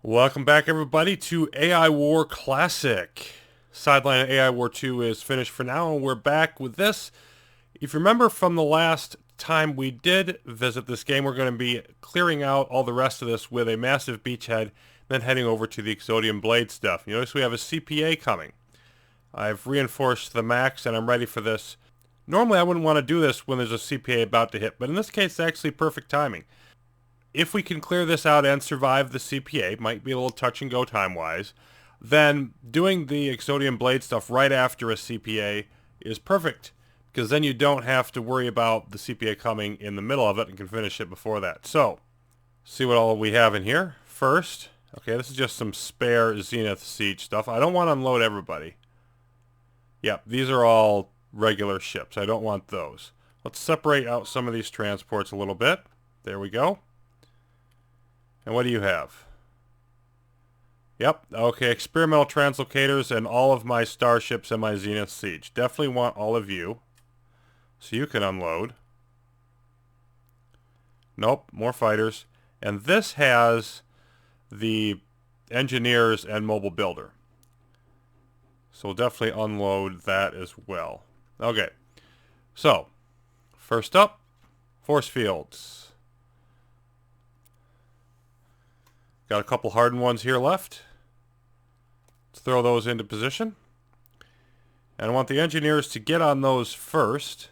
Welcome back, everybody, to AI War Classic. Sideline of AI War 2 is finished for now, and we're back with this. If you remember from the last time we did visit this game, we're going to be clearing out all the rest of this with a massive beachhead, then heading over to the Exodian Blade stuff. You notice we have a CPA coming. I've reinforced the max, and I'm ready for this. Normally, I wouldn't want to do this when there's a CPA about to hit, but in this case, it's actually perfect timing. If we can clear this out and survive the CPA, might be a little touch and go time-wise, then doing the Exodian Blade stuff right after a CPA is perfect, because then you don't have to worry about the CPA coming in the middle of it and can finish it before that. So, see what all we have in here. First, okay, this is just some spare Zenith Siege stuff. I don't want to unload everybody. Yep, these are all regular ships. I don't want those. Let's separate out some of these transports a little bit. There we go. And what do you have? Yep, okay, experimental translocators and all of my starships and my Zenith Siege. Definitely want all of you, so you can unload. Nope, more fighters. And this has the engineers and mobile builder. So we'll definitely unload that as well. Okay, so, first up, force fields. Got a couple hardened ones here left. Let's throw those into position. And I want the engineers to get on those first.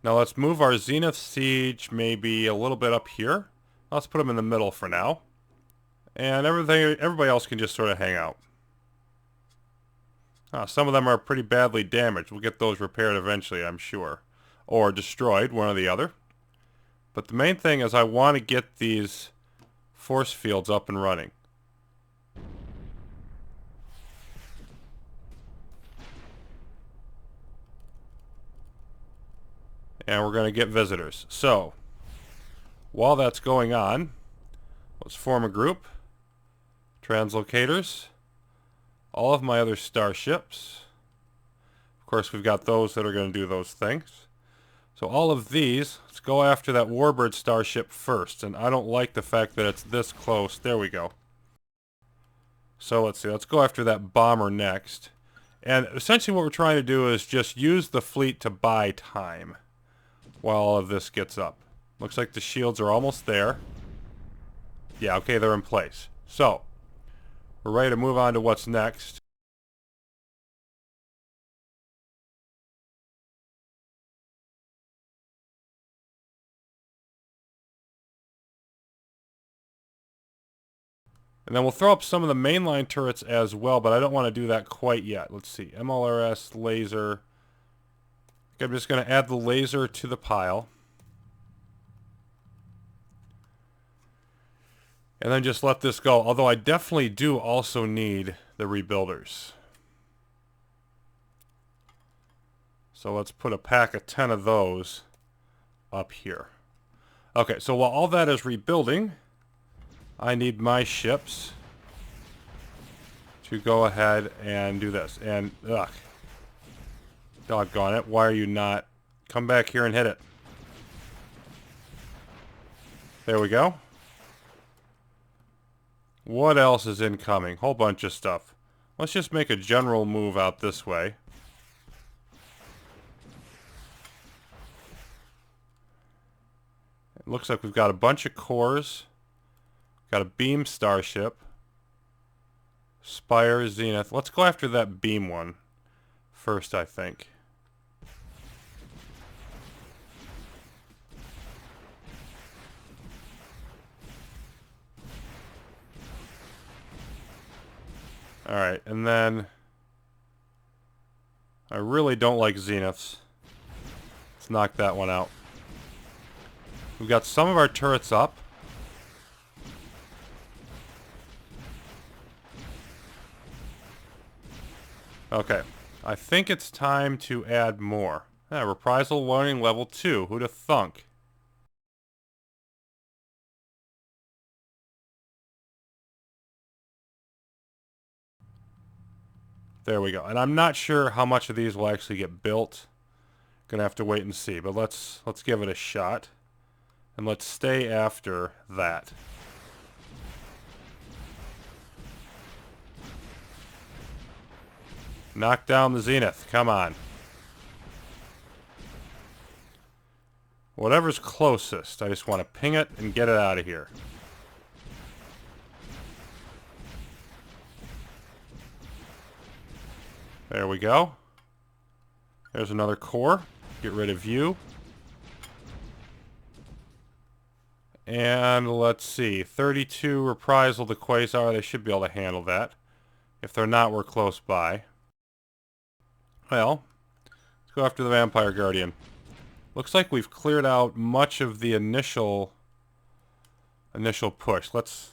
Now let's move our Zenith Siege maybe a little bit up here. Let's put them in the middle for now. And everybody else can just sort of hang out. Some of them are pretty badly damaged. We'll get those repaired eventually, I'm sure. Or destroyed, one or the other. But the main thing is I want to get these force fields up and running. And we're going to get visitors. So, while that's going on, let's form a group. Translocators. All of my other starships. Of course, we've got those that are going to do those things. So all of these, let's go after that Warbird starship first. And I don't like the fact that it's this close. There we go. So let's see. Let's go after that bomber next. And essentially what we're trying to do is just use the fleet to buy time while all of this gets up. Looks like the shields are almost there. Yeah, okay, they're in place. So, we're ready to move on to what's next. And then we'll throw up some of the mainline turrets as well, but I don't want to do that quite yet. Let's see. MLRS, laser. I'm just going to add the laser to the pile. And then just let this go. Although I definitely do also need the rebuilders. So let's put a pack of 10 of those up here. Okay, so while all that is rebuilding, I need my ships to go ahead and do this. And, ugh. Doggone it. Why are you not? Come back here and hit it. There we go. What else is incoming? Whole bunch of stuff. Let's just make a general move out this way. It looks like we've got a bunch of cores. Got a beam starship. Spire, Zenith. Let's go after that beam one first, I think. Alright, and then I really don't like Zeniths. Let's knock that one out. We've got some of our turrets up. Okay, I think it's time to add more. Reprisal learning level 2. Who'd have thunk? There we go. And I'm not sure how much of these will actually get built. Gonna have to wait and see, but let's give it a shot. And let's stay after that. Knock down the zenith. Come on. Whatever's closest. I just want to ping it and get it out of here. There we go. There's another core. Get rid of you. And let's see. 32 reprisal the quasar. They should be able to handle that. If they're not, we're close by. Well, let's go after the Vampire Guardian. Looks like we've cleared out much of the initial push. Let's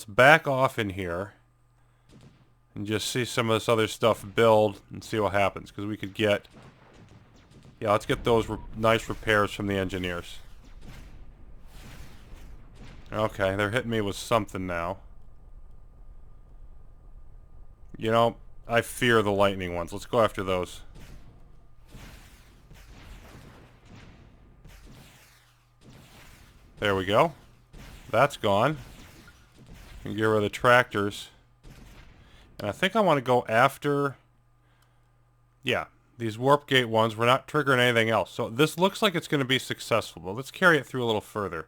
back off in here and just see some of this other stuff build and see what happens. Because we could get... Yeah, let's get those nice repairs from the engineers. Okay, they're hitting me with something now. You know, I fear the lightning ones. Let's go after those. There we go. That's gone. And get rid of the tractors. And I think I want to go after... Yeah, these warp gate ones. We're not triggering anything else. So this looks like it's going to be successful. But let's carry it through a little further.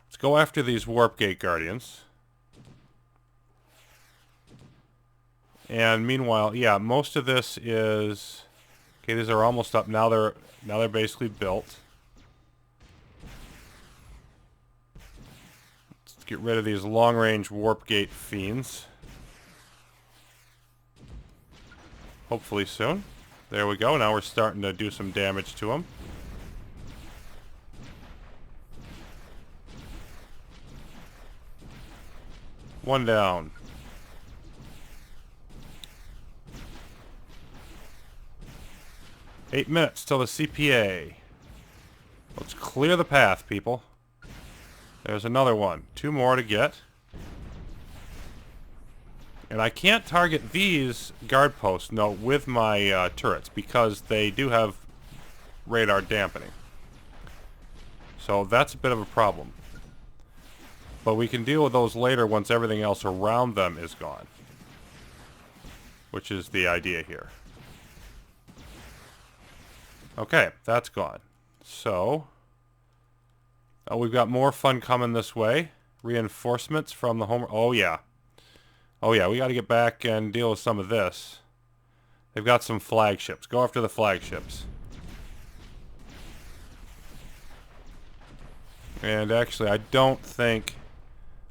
Let's go after these warp gate guardians. And meanwhile, yeah, most of this is... Okay, these are almost up. Now they're basically built. Let's get rid of these long-range warp gate fiends. Hopefully soon. There we go. Now we're starting to do some damage to them. One down. Eight minutes till the CPA. Let's clear the path, people. There's another one. Two more to get. And I can't target these guard posts, no, with my turrets, because they do have radar dampening. So that's a bit of a problem. But we can deal with those later once everything else around them is gone. Which is the idea here. Okay, that's gone. So, we've got more fun coming this way. Reinforcements from the home... Oh, yeah. Oh, yeah, we got to get back and deal with some of this. They've got some flagships. Go after the flagships. And actually, I don't think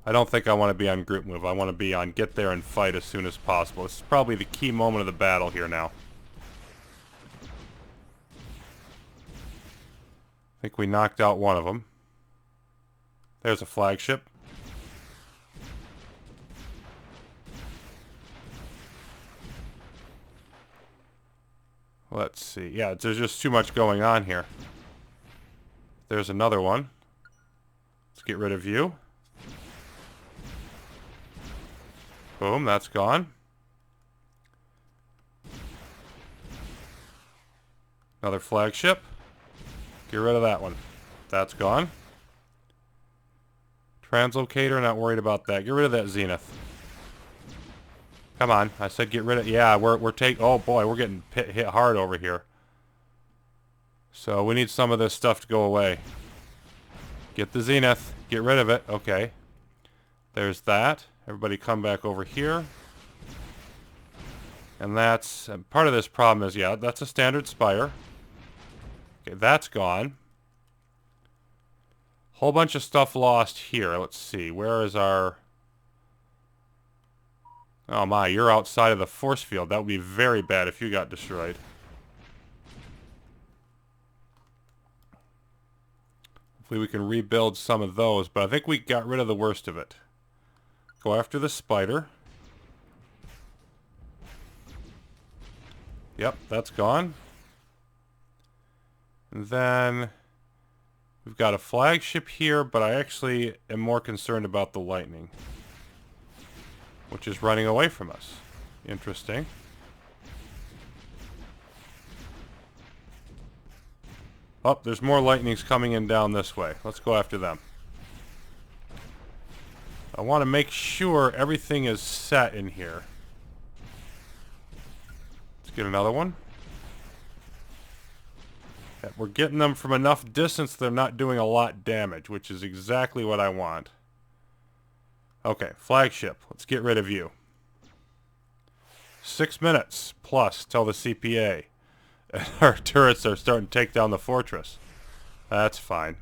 I want to be on group move. I want to be on get there and fight as soon as possible. This is probably the key moment of the battle here now. I think we knocked out one of them. There's a flagship. Let's see. Yeah, there's just too much going on here. There's another one. Let's get rid of you. Boom, that's gone. Another flagship. Get rid of that one. That's gone. Translocator, not worried about that. Get rid of that Zenith. Come on, I said get rid of... Yeah, we're taking... Oh boy, we're getting hit hard over here. So we need some of this stuff to go away. Get the Zenith. Get rid of it. Okay. There's that. Everybody come back over here. And that's... part of this problem is, yeah, that's a standard Spire. Okay, that's gone. Whole bunch of stuff lost here. Let's see. Where is our... Oh my, you're outside of the force field. That would be very bad if you got destroyed. Hopefully we can rebuild some of those, but I think we got rid of the worst of it. Go after the spider. Yep, that's gone. And then we've got a flagship here, but I actually am more concerned about the lightning, which is running away from us. Interesting. Oh, there's more lightnings coming in down this way. Let's go after them. I want to make sure everything is set in here. Let's Get another one. We're getting them from enough distance they're not doing a lot damage, which is exactly what I want. Okay, flagship. Let's get rid of you. 6 minutes plus till the CPA. Our turrets are starting to take down the fortress. That's fine.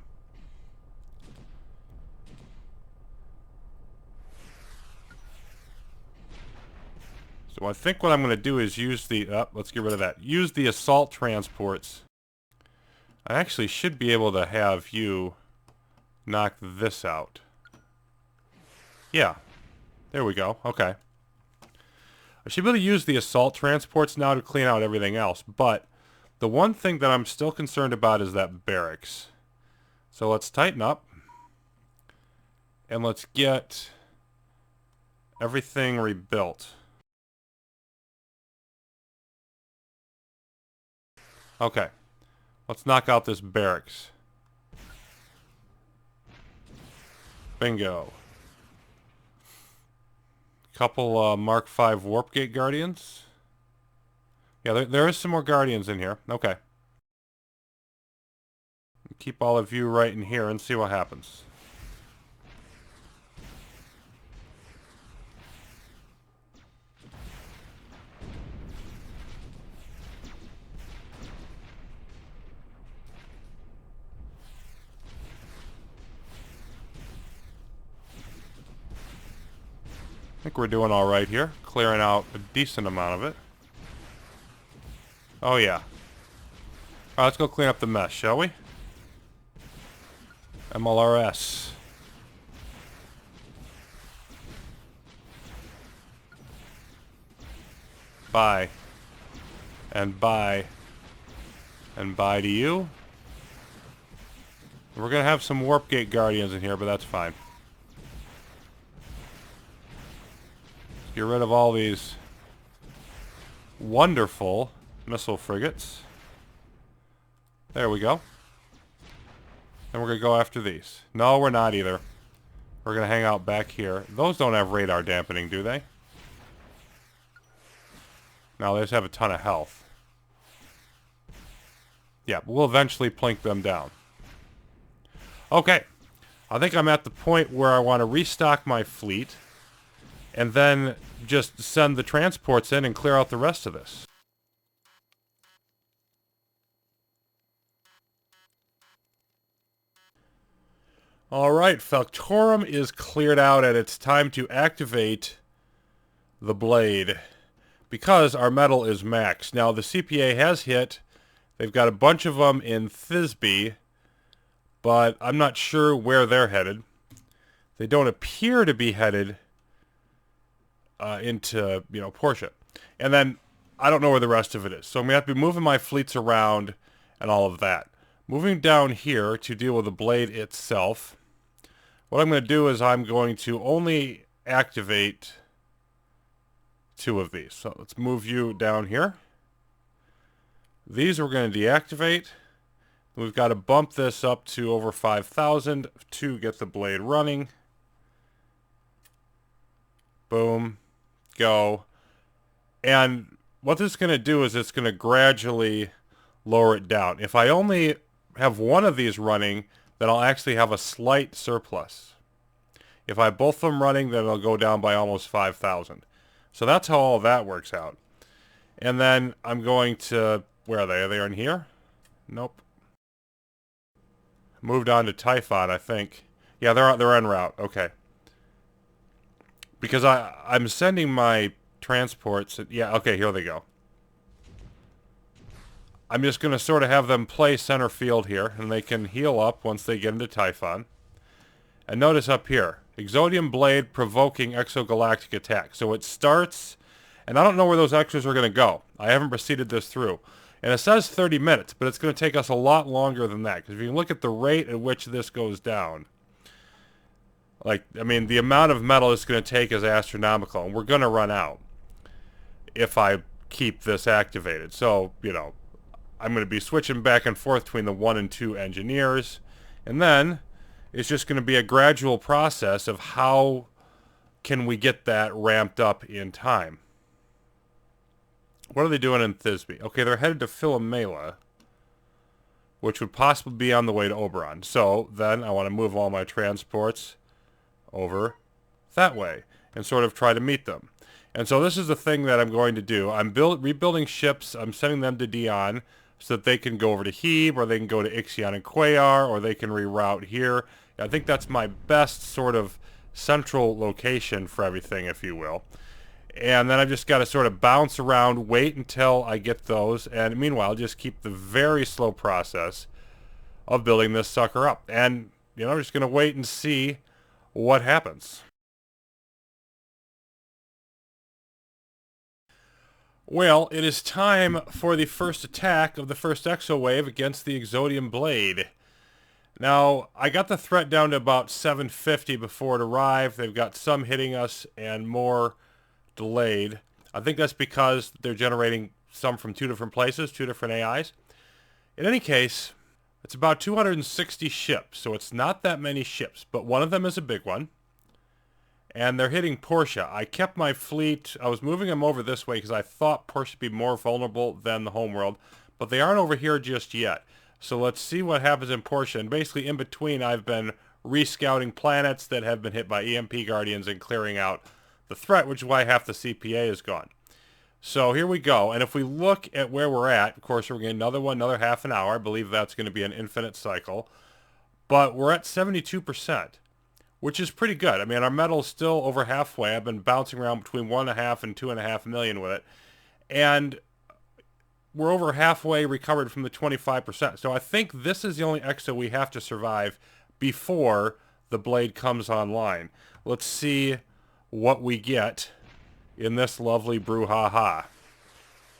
So I think what I'm going to do is use the... let's get rid of that. Use the assault transports. I actually should be able to have you knock this out. Yeah. There we go. Okay. I should be able to use the assault transports now to clean out everything else, but the one thing that I'm still concerned about is that barracks. So let's tighten up. And let's get everything rebuilt. Okay. Let's knock out this barracks. Bingo. Couple Mark V Warp Gate Guardians. Yeah, there is some more Guardians in here. Okay. Keep all of you right in here and see what happens. I think we're doing all right here. Clearing out a decent amount of it. Oh, yeah. Alright, let's go clean up the mess, shall we? MLRS. Bye. And bye. And bye to you. We're going to have some Warp Gate Guardians in here, but that's fine. Get rid of all these wonderful missile frigates. There we go. And we're going to go after these. No, we're not either. We're going to hang out back here. Those don't have radar dampening, do they? No, they just have a ton of health. Yeah, we'll eventually plink them down. Okay. I think I'm at the point where I want to restock my fleet. And then just send the transports in and clear out the rest of this. Alright, Falcorum is cleared out and it's time to activate the blade. Because our metal is maxed. Now the CPA has hit. They've got a bunch of them in Thisbe. But I'm not sure where they're headed. They don't appear to be headed into, Portia. And then, I don't know where the rest of it is. So I'm going to have to be moving my fleets around and all of that. Moving down here to deal with the blade itself. What I'm going to do is I'm going to only activate 2 of these. So let's move you down here. These we're going to deactivate. We've got to bump this up to over 5,000 to get the blade running. Boom. Go. And what this is going to do is it's going to gradually lower it down. If I only have one of these running, then I'll actually have a slight surplus. If I have both of them running, then it'll go down by almost 5,000. So that's how all that works out. And then I'm going to... Where are they? Are they in here? Nope. Moved on to Typhon, I think. Yeah, they're en route. Okay. Because I'm sending my transports... Yeah, okay, here they go. I'm just going to sort of have them play center field here, and they can heal up once they get into Typhon. And notice up here, Exodian Blade provoking exogalactic attack. So it starts, and I don't know where those extras are going to go. I haven't proceeded this through. And it says 30 minutes, but it's going to take us a lot longer than that. Because if you look at the rate at which this goes down, the amount of metal it's going to take is astronomical, and we're going to run out if I keep this activated. So, I'm going to be switching back and forth between the 1 and 2 engineers, and then it's just going to be a gradual process of how can we get that ramped up in time. What are they doing in Thisbe? Okay, they're headed to Philomela, which would possibly be on the way to Oberon. So then I want to move all my transports over that way and sort of try to meet them. And so this is the thing that I'm going to do. I'm rebuilding ships. I'm sending them to Dion so that they can go over to Hebe, or they can go to Ixion and Quayar, or they can reroute here. I think that's my best sort of central location for everything, if you will. And then I've just got to sort of bounce around, wait until I get those, and meanwhile just keep the very slow process of building this sucker up. And, you know, I'm just going to wait and see what happens. Well, it is time for the first attack of the first Exo wave against the Exodian Blade. Now, I got the threat down to about 750 before it arrived. They've got some hitting us and more delayed. I think that's because they're generating some from two different places, two different AIs. In any case, it's about 260 ships, so it's not that many ships, but one of them is a big one. And they're hitting Portia. I kept my fleet, I was moving them over this way because I thought Portia would be more vulnerable than the homeworld, but they aren't over here just yet. So let's see what happens in Portia. And basically in between, I've been rescouting planets that have been hit by EMP Guardians and clearing out the threat, which is why half the CPA is gone. So here we go. And if we look at where we're at, of course, we're getting another one, another half an hour. I believe that's going to be an infinite cycle. But we're at 72%. Which is pretty good. I mean, our metal's still over halfway. I've been bouncing around between 1.5 and 2.5 million with it. And we're over halfway recovered from the 25%. So I think this is the only Exo we have to survive before the Blade comes online. Let's see what we get in this lovely brouhaha.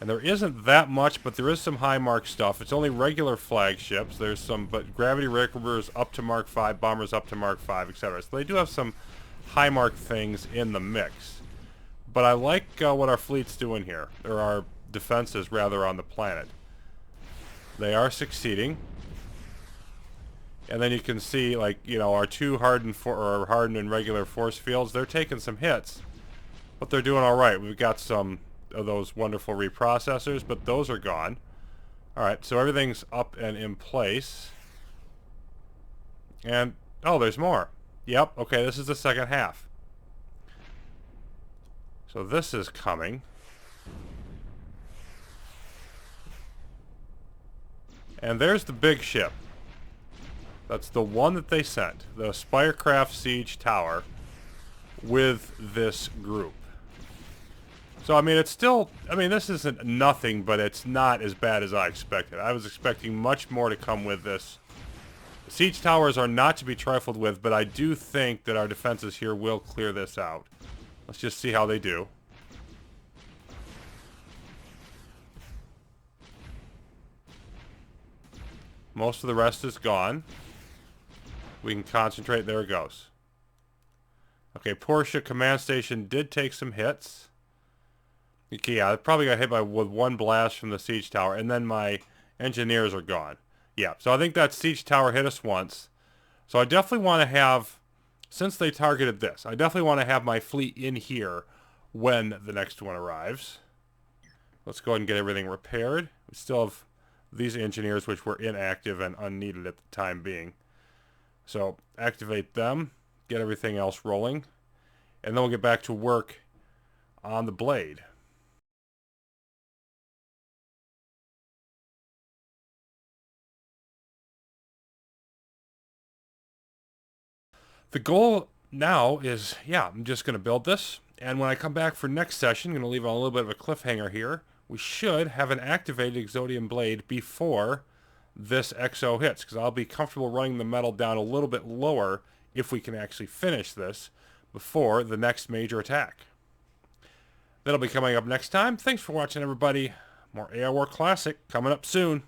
And there isn't that much, but there is some high mark stuff. It's only regular flagships. There's some, but gravity recorvers up to Mark 5, bombers up to Mark 5, etc. So they do have some high mark things in the mix. But I like what our fleet's doing here, or our defenses rather, on the planet. They are succeeding. And then you can see, like, you know, our two hardened and regular force fields, they're taking some hits, but they're doing all right. We've got some of those wonderful reprocessors, but those are gone. Alright, so everything's up and in place. And, oh, there's more. Yep, okay, this is the second half. So this is coming. And there's the big ship. That's the one that they sent. The Spirecraft Siege Tower with this group. So, I mean, it's still, I mean, this isn't nothing, but it's not as bad as I expected. I was expecting much more to come with this. The siege towers are not to be trifled with, but I do think that our defenses here will clear this out. Let's just see how they do. Most of the rest is gone. We can concentrate. There it goes. Okay, Portia Command Station did take some hits. Okay, yeah, it probably got hit with one blast from the siege tower, and then my engineers are gone. Yeah, so I think that siege tower hit us once. So I definitely want to have, since they targeted this, I definitely want to have my fleet in here when the next one arrives. Let's go ahead and get everything repaired. We still have these engineers, which were inactive and unneeded at the time being. So activate them, get everything else rolling, and then we'll get back to work on the Blade. The goal now is, yeah, I'm just going to build this, and when I come back for next session, I'm going to leave on a little bit of a cliffhanger here. We should have an activated Exodian Blade before this Exo hits, because I'll be comfortable running the metal down a little bit lower if we can actually finish this before the next major attack. That'll be coming up next time. Thanks for watching, everybody. More AI War Classic coming up soon.